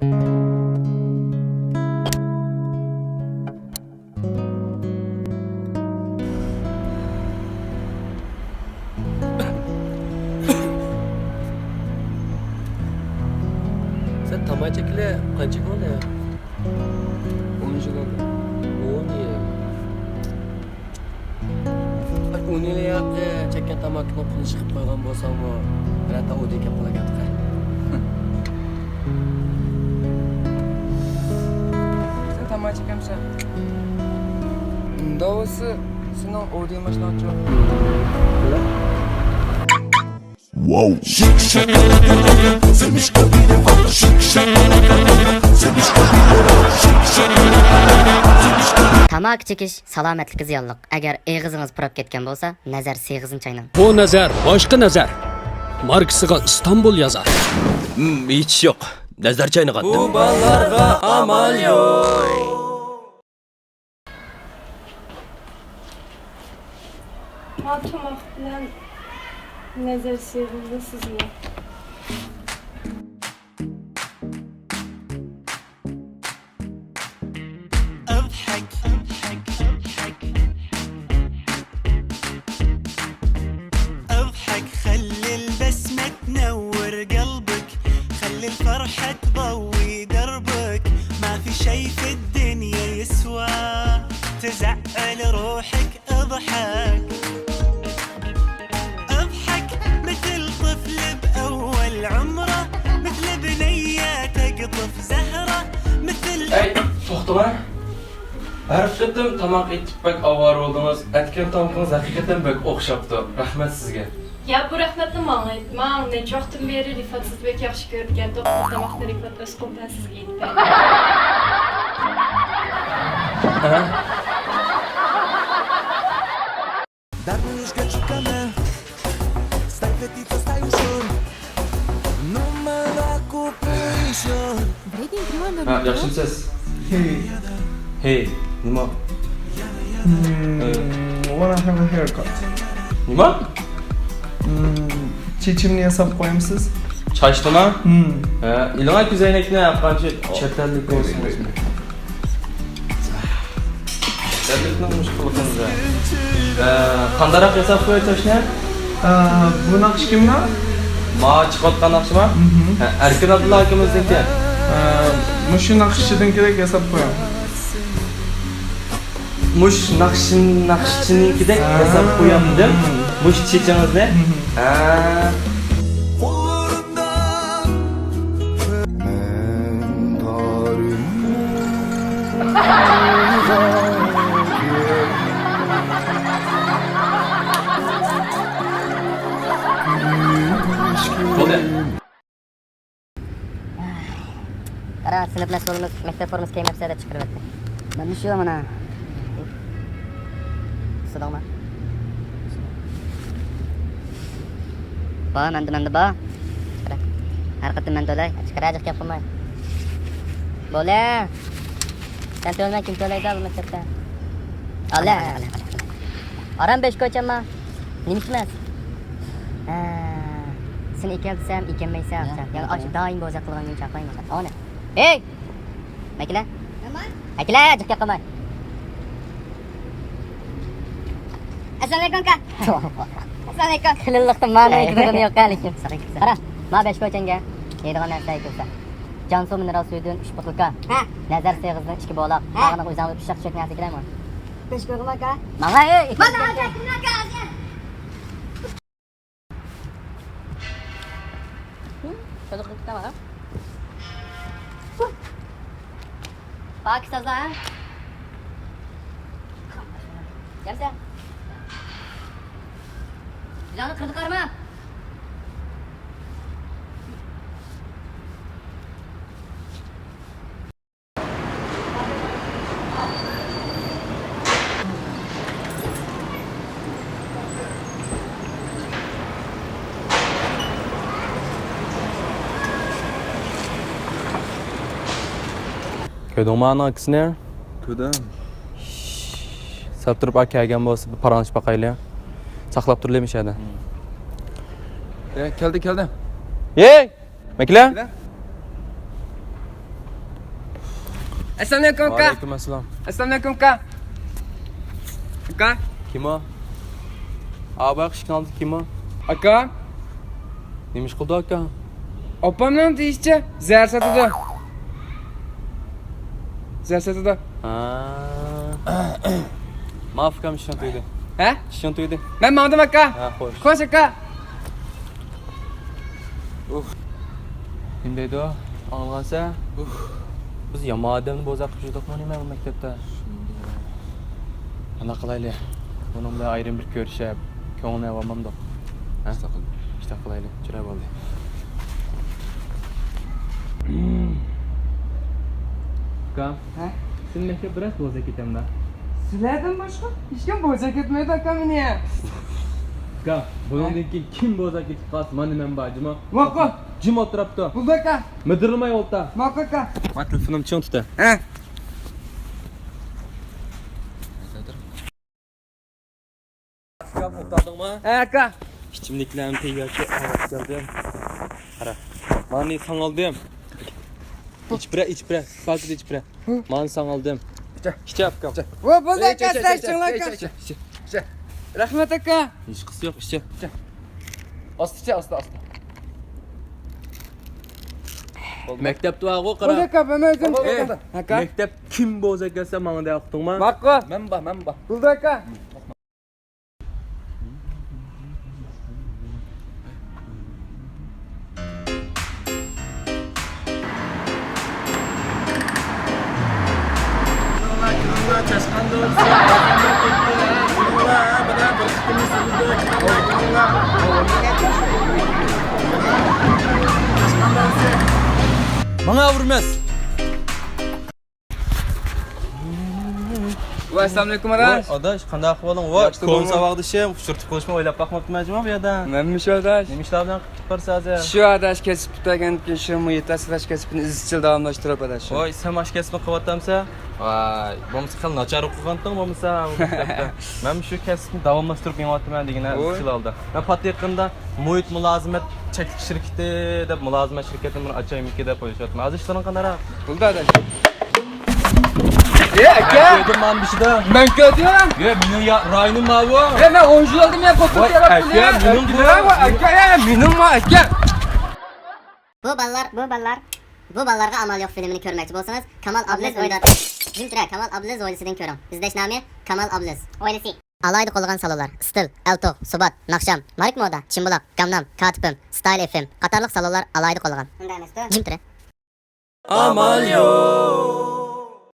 Sen tamam çekile kaçık oldu ya? 10 yıl oldu. 10 yıl. 10 yıl yaptı. Çekken tamakını pulu çıkıp koygan bolsam o. Hatta o deke pula geldik. Sen tamam çekemsen. Davası senin orada maçını açıyor. Wow. Şık şakalaka, sevmiş kabine valla şık şakalaka, sevmiş kabine şık şakalaka, sevmiş kabine. Tamak çekiş salomatlik ziyonliq. Agar eg'izingiz purab ketgan bo'lsa, nazar seg'izini chaynang. Bu nazar boshqa nazar. Markasiga İstanbul yazar. Hiç yok. Nazar çaynagatdı. Bu ballarga amal yok. Tamak bilen nazar sevgili sizmi? اضحك اضحك اضحك اضحك خلي البسمة تنور قلبك خلي الفرحة تضوي دربك ما في شي في الدنيا يسوى تزعل روحك اضحك اضحك مثل طفل بأول عمره مثل بنية تقطف زهرة مثل Ey, to'xtama. Har qitim tamoq etib bak avvar oldingiz. Aytgan tamoqingiz haqiqatan bak o'xshabdi. Rahmat sizga. Ya bu rahmetli bana aytmang. Ne çoxdan beri Rifat siz bek yaxshi ko'rgan doktor tamoqni Rifat o'z qo'lidan sizga yetib berdi. Darniuszka czekamy, staj petito staj uszur, no malaku pishur. Ha, yaxshimisiz? Hey, nima? Wanna have a haircut? Nima? Chechimni yasab qo'yamsiz? Chachdimi? Ha, ilon ko'zoynakni yaqqancha chetlarlik bo'lsin. Chetlarlikni mushkulqinizda. Qandaroq yasab qo'yachashni? Bu naqsh kimni? Ma chiqayotgan naqshmi? Erkin Abdulla akamizniki. Mushu naqshchidan kerak yasab qo'yam. Mush naqshchinikidek yasab qo'yamdim. Mush chechingizni. Ha. Bo'ldi. Qara, sinflash bo'limiz, maktab formasi kiymayapsa deb chiqaryapti. Mana shu mana. Sidog'mi? Ba, menda ba. Chiqara. Har qatim men to'lay, chiqarajik gap qilmay. Bo'la. Sen to'lmay kim to'laydi bu maktabda? Ala. Aram 5 ko'chaman. Nima emas? Sen ekansan, ekanmaysan. Yani aç doim bo'za qilgan kun chaqmayman. Ona. Hey! Makila. Nima? Makila, jiqqa qilmay. Assalomu alaykum ka. Assalomu alaykum. Qilliqda ma'no aytganim yo'q lekin. Qara, ma 5 ko'changa. Yeydigan narsa aytsa. Jansu mineral suyudan 3 butilka. Ha. Nazar seg'izdan 2 bo'loq. Mana o'zingizga pishaq chek narsa kerakmi? 5 ko'rma ka. Mana ey. Mana aytdim ka. Çocuk tutamam ha? Bak sazla ha? Gel sen. Canı kırdık arma. Ko'rdingmi aksini? Ko'rdim. Sal turib aka kelgan bo'lsa bir paranish baqayli. Saqlab turilamishadi. Keldi. Yey! Makla? Assalamualaikum aka. Waalaikumsalam. Assalamualaikum aka. Aka. Kim o? Abi kışkın aldı kim o? Aka. Neymiş kıldı aka? Opamdan deyişçe zehir satıdı. Zehir satıdı. Mafkam şantuydu. He? Şantuydu. Ben mağdım aka. Ha hoş. Koş aka. Kimdeydi o? Anılgansa? Biz yama adamni bozak qilib nima bu maktabda? Ana qilayli. Bunun bilan ayrim bir ko'rishib, ko'ngilni olmamda. Ha? İşte qilayli. Chiroy bo'ldi. Kam? Ha? Sen maktab biraz bozak ketamda. Sizlerden başka hiç kim bozak etmedi aka beni ya. Kam, bundan keyin kim bozak ketib qolsa, meni men bajima. Vaqo. Jim o'tiribdi. Buldu aka. Midirmay o'lta. Vaqo aka. Men telefonim chon tuta. He. Kam o'tadingmi? He aka. İçimliklerini teyyaçı ayaklardım. Ara. Mani sanaldım. İç bre. Fakir iç bre. Mani sanaldım. İçe apkam. Ve buldu aka sen şunla aka. Rahmet aka. Hiç kısı yok içe. Aslı. Mektep dua o Buldu kara. aka ben özüm. Aka. Mektep kim bozak gelse bana da yaptın mı? Vaqo. Ben bak. Buldu aka. Bana vurmaz. Ve assalamualaikum adaş. Adaş qanday ahvoling? Voy, Yaxshi qo'l bo'lmi? savog'dishim, xushurtib qo'yishma o'ylab boqmoqchiman bu yerda. Menmiş adaş. Nima ishlar bilan qilib borsa hozir? Şu adaş kesip tutagan ki şu yetasizlash kesibini izchil davomlashtirib adaş. Voy, sen mash kasbni qilyaptamsa? Voy, bo'lmasa qil nachar o'qigandim, bo'lmasa maktabda. Men shu kasbni davomlashtirib ketyapman degan izchil oldi. Men pat yaqinda muhit mulozimat cheklik shirkati deb mulozimat shirkatini bir ochaymi deb qo'yishyapman. Hozir ishlaring qanday? Buldu adaş. Aka. Dedim men bir şeyda. Ben kötüyüm. Yo, mening rayonum ma bu. Ben 10 yıl oldum ya fotoğraf Vay, aka, benim bu. Aka ya benim var aka. Bu ballarga amal yo'q filmini ko'rmoqchi bo'lsangiz, Kamal Ablez o'yladi. Jimtira Kamal Ablez oilasidan ko'ring. Izlash Kamal Ablez. Oilasi. Alayda qolgan salolar: Stil, Eltoq, Subat, Naqsham, Malik Moda, Chimbulaq, Gamnam, Katipim, Style FM qatorliq salolar alayda qolgan. Undaymi? Jimtira. Amal yo'q.